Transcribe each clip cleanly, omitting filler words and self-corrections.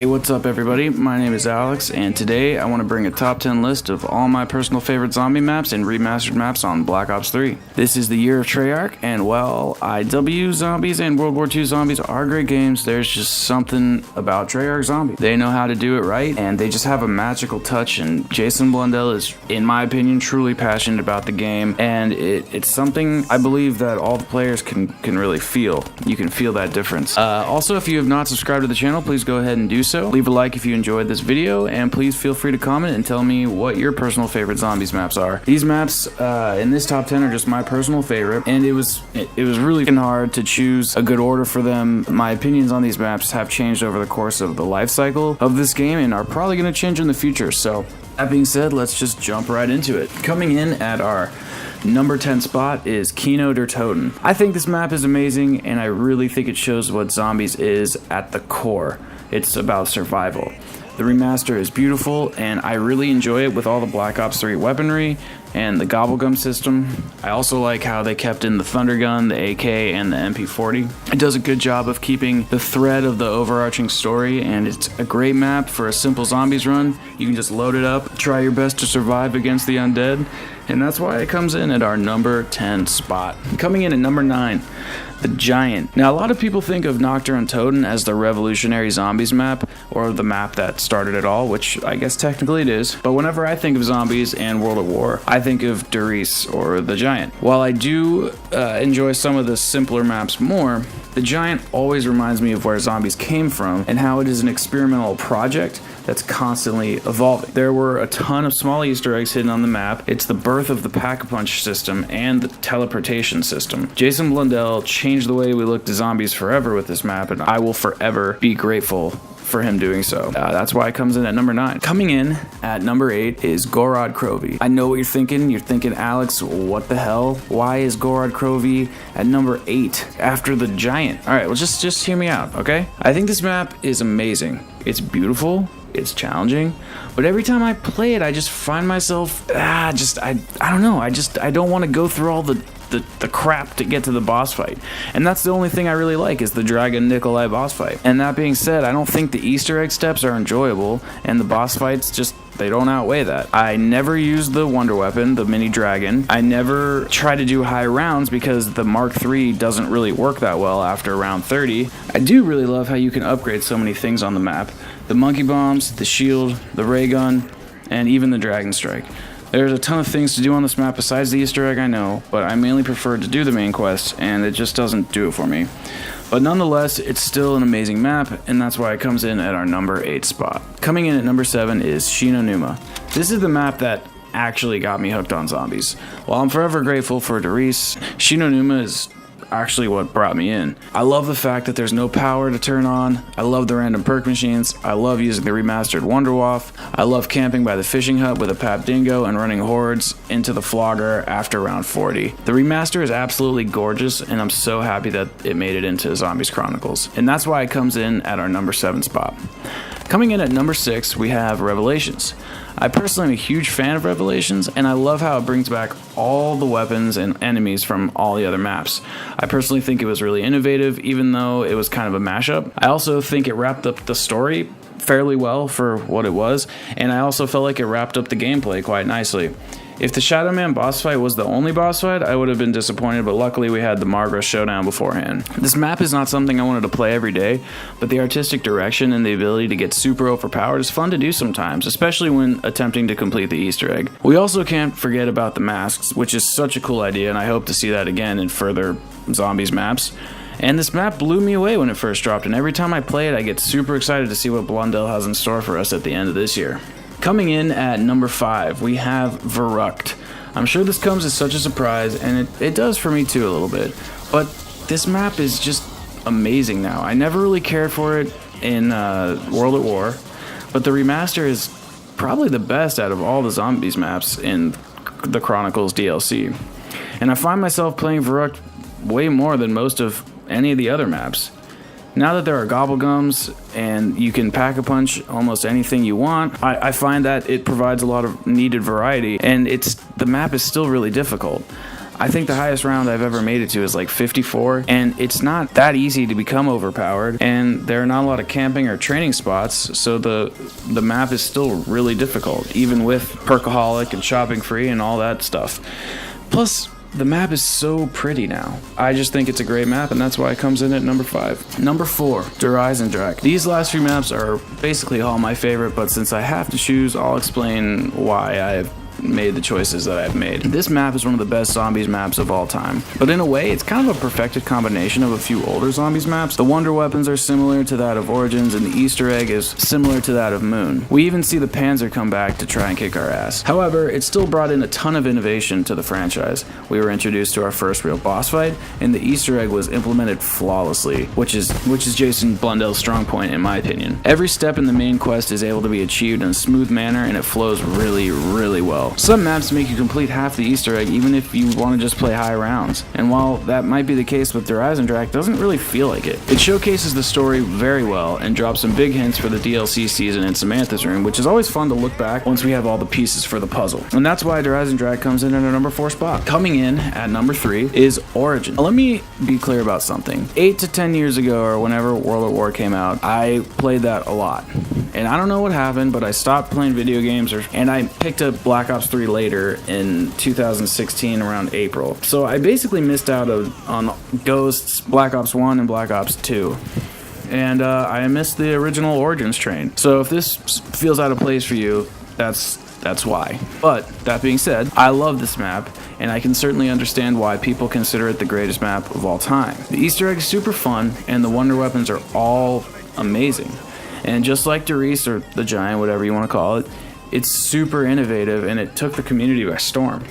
Hey, what's up everybody? My name is Alex, and today I want to bring a top 10 list of all my personal favorite zombie maps and remastered maps on Black Ops 3. This is the year of Treyarch, and while IW Zombies and World War II Zombies are great games, there's just something about Treyarch Zombie. They know how to do it right, and they just have a magical touch, and Jason Blundell is, in my opinion, truly passionate about the game, and it's something I believe that all the players can really feel. You can feel that difference. Also, if you have not subscribed to the channel, please go ahead and do so. Leave a like if you enjoyed this video, and please feel free to comment and tell me what your personal favorite zombies maps are. These maps in this top 10 are just my personal favorite, and it was really hard to choose a good order for them. My opinions on these maps have changed over the course of the life cycle of this game and are probably going to change in the future. So that being said, let's just jump right into it. Coming in at our number 10 spot is Kino Der Toten. I think this map is amazing, and I really think it shows what zombies is at the core. It's about survival. The remaster is beautiful, and I really enjoy it with all the Black Ops 3 weaponry and the gobblegum system. I also like how they kept in the thunder gun, the AK, and the MP40. It does a good job of keeping the thread of the overarching story, and it's a great map for a simple zombies run. You can just load it up, try your best to survive against the undead, and that's why it comes in at our number 10 spot. Coming in at number 9, the Giant. Now, a lot of people think of Nocturne Toten as the revolutionary zombies map, or the map that started it all, which I guess technically it is. But whenever I think of zombies and World at War, I think of Derice or the Giant. While I do enjoy some of the simpler maps more, the Giant always reminds me of where zombies came from and how it is an experimental project that's constantly evolving. There were a ton of small Easter eggs hidden on the map. It's the birth of the Pack-a-Punch system and the teleportation system. Jason Blundell changed the way we look to zombies forever with this map, and I will forever be grateful for him doing so. That's why it comes in at number 9. Coming in at number 8 is Gorod Krovi. I know what you're thinking. You're thinking, Alex, what the hell? Why is Gorod Krovi at number 8 after the Giant? All right, well, just hear me out, okay? I think this map is amazing. It's beautiful. It's challenging, but every time I play it, I just find myself, I don't know, I don't want to go through all the crap to get to the boss fight. And that's the only thing I really like, is the Dragon Nikolai boss fight. And that being said, I don't think the Easter egg steps are enjoyable, and the boss fights they don't outweigh that. I never use the wonder weapon, the mini dragon. I never try to do high rounds because the Mark III doesn't really work that well after round 30. I do really love how you can upgrade so many things on the map. The monkey bombs, the shield, the ray gun, and even the dragon strike. There's a ton of things to do on this map besides the Easter egg, I know, but I mainly prefer to do the main quest, and it just doesn't do it for me. But nonetheless, it's still an amazing map, and that's why it comes in at our number 8 spot. Coming in at number 7 is Sheena Numa. This is the map that actually got me hooked on zombies. While I'm forever grateful for Derice, Sheena Numa is actually what brought me in. I love the fact that there's no power to turn on. I love the random perk machines. I love using the remastered Wonderwaff. I love camping by the fishing hut with a Pap Dingo and running hordes into the flogger after round 40. The remaster is absolutely gorgeous, and I'm so happy that it made it into Zombies Chronicles. And that's why it comes in at our number 7 spot. Coming in at number 6, we have Revelations. I personally am a huge fan of Revelations, and I love how it brings back all the weapons and enemies from all the other maps. I personally think it was really innovative, even though it was kind of a mashup. I also think it wrapped up the story fairly well for what it was, and I also felt like it wrapped up the gameplay quite nicely. If the Shadow Man boss fight was the only boss fight, I would have been disappointed, but luckily we had the Margra showdown beforehand. This map is not something I wanted to play every day, but the artistic direction and the ability to get super overpowered is fun to do sometimes, especially when attempting to complete the Easter egg. We also can't forget about the masks, which is such a cool idea, and I hope to see that again in further zombies maps. And this map blew me away when it first dropped, and every time I play it, I get super excited to see what Blundell has in store for us at the end of this year. Coming in at number 5, we have Verrückt. I'm sure this comes as such a surprise, and it does for me too a little bit, but this map is just amazing now. I never really cared for it in World at War, but the remaster is probably the best out of all the zombies maps in the Chronicles DLC. And I find myself playing Verrückt way more than most of any of the other maps. Now that there are gobblegums and you can pack-a-punch almost anything you want, I find that it provides a lot of needed variety, and the map is still really difficult. I think the highest round I've ever made it to is like 54, and it's not that easy to become overpowered, and there are not a lot of camping or training spots, so the map is still really difficult, even with Perkaholic and Shopping Free and all that stuff. Plus, the map is so pretty now. I just think it's a great map, and that's why it comes in at number 5. Number 4, Der Eisendrache. These last few maps are basically all my favorite, but since I have to choose, I'll explain why I've made the choices that I've made. This map is one of the best zombies maps of all time, but in a way it's kind of a perfected combination of a few older zombies maps. The wonder weapons are similar to that of Origins, and the Easter egg is similar to that of Moon. We even see the Panzer come back to try and kick our ass. However, it still brought in a ton of innovation to the franchise. We were introduced to our first real boss fight, and the Easter egg was implemented flawlessly, which is Jason Blundell's strong point in my opinion. Every step in the main quest is able to be achieved in a smooth manner, and it flows really well. Some maps make you complete half the Easter egg even if you want to just play high rounds, and while that might be the case with Der Eisendrache, it doesn't really feel like it. It showcases the story very well and drops some big hints for the DLC season in Samantha's room, which is always fun to look back once we have all the pieces for the puzzle. And that's why Der Eisendrache comes in at our number 4 spot. Coming in at number 3 is Origin. Let me be clear about something. 8 to 10 years ago, or whenever World at War came out, I played that a lot. And I don't know what happened, but I stopped playing video games, and I picked up Black Ops 3 later in 2016 around April. So I basically missed out on Ghosts, Black Ops 1, and Black Ops 2. And I missed the original Origins train. So if this feels out of place for you, that's why. But that being said, I love this map, and I can certainly understand why people consider it the greatest map of all time. The Easter egg is super fun, and the wonder weapons are all amazing. And just like Doris, or the Giant, whatever you want to call it, it's super innovative, and it took the community by storm.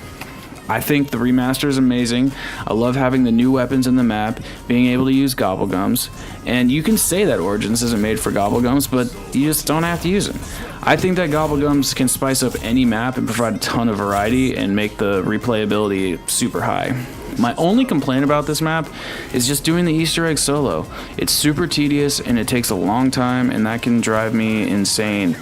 I think the remaster is amazing. I love having the new weapons in the map, being able to use gobblegums, and you can say that Origins isn't made for gobblegums, but you just don't have to use them. I think that gobblegums can spice up any map and provide a ton of variety and make the replayability super high. My only complaint about this map is just doing the Easter egg solo. It's super tedious and it takes a long time, and that can drive me insane.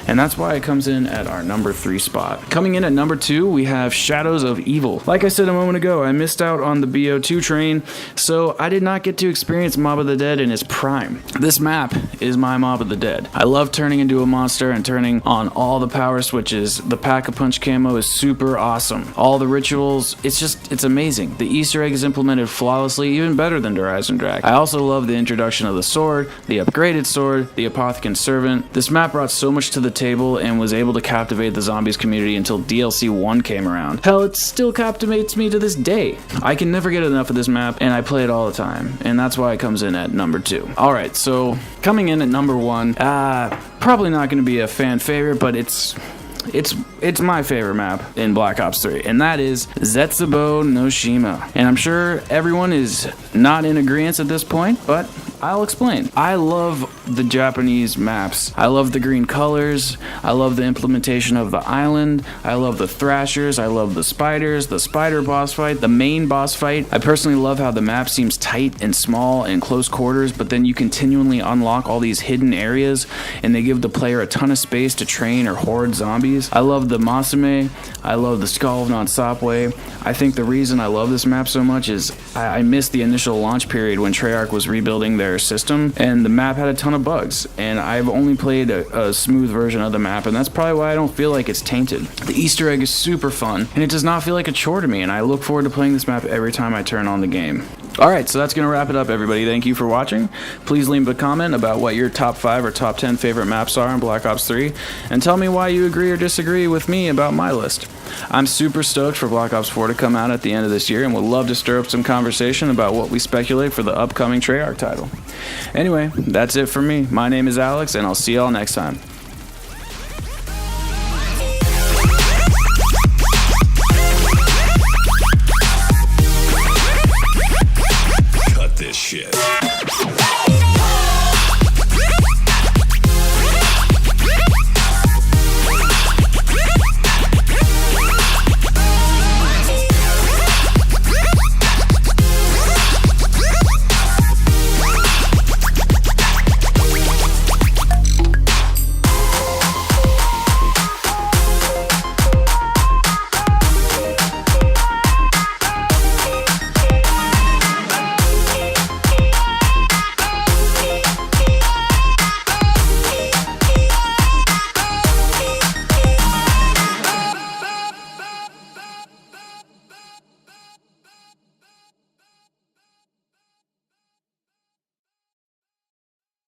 And that's why it comes in at our number 3 spot. Coming in at number 2, we have Shadows of Evil. Like I said a moment ago, I missed out on the BO2 train, so I did not get to experience Mob of the Dead in its prime. This map is my Mob of the Dead. I love turning into a monster and turning on all the power switches. The Pack-a-Punch camo is super awesome. All the rituals, it's amazing. The Easter egg is implemented flawlessly, even better than Der Eisendrache. I also love the introduction of the sword, the upgraded sword, the Apothicon Servant. This map brought so much to the table and was able to captivate the zombies community until DLC 1 came around. Hell, it still captivates me to this day. I can never get enough of this map, and I play it all the time, and that's why it comes in at number 2. Alright, so coming in at number 1, probably not going to be a fan favorite, but it's my favorite map in Black Ops 3, and that is Zetsubou No Shima. And I'm sure everyone is not in agreement at this point, but I'll explain. I love the Japanese maps. I love the green colors. I love the implementation of the island. I love the thrashers. I love the spiders, the spider boss fight, the main boss fight. I personally love how the map seems tight and small and close quarters, but then you continually unlock all these hidden areas, and they give the player a ton of space to train or horde zombies. I love the Masame. I love the Skull of Nansapwe. I think the reason I love this map so much is I missed the initial launch period when Treyarch was rebuilding their system, and the map had a ton of bugs, and I've only played a smooth version of the map, and that's probably why I don't feel like it's tainted. The Easter egg is super fun, and it does not feel like a chore to me, and I look forward to playing this map every time I turn on the game. Alright, so that's going to wrap it up, everybody. Thank you for watching. Please leave a comment about what your top 5 or top 10 favorite maps are in Black Ops 3, and tell me why you agree or disagree with me about my list. I'm super stoked for Black Ops 4 to come out at the end of this year, and would love to stir up some conversation about what we speculate for the upcoming Treyarch title. Anyway, that's it for me. My name is Alex, and I'll see y'all next time.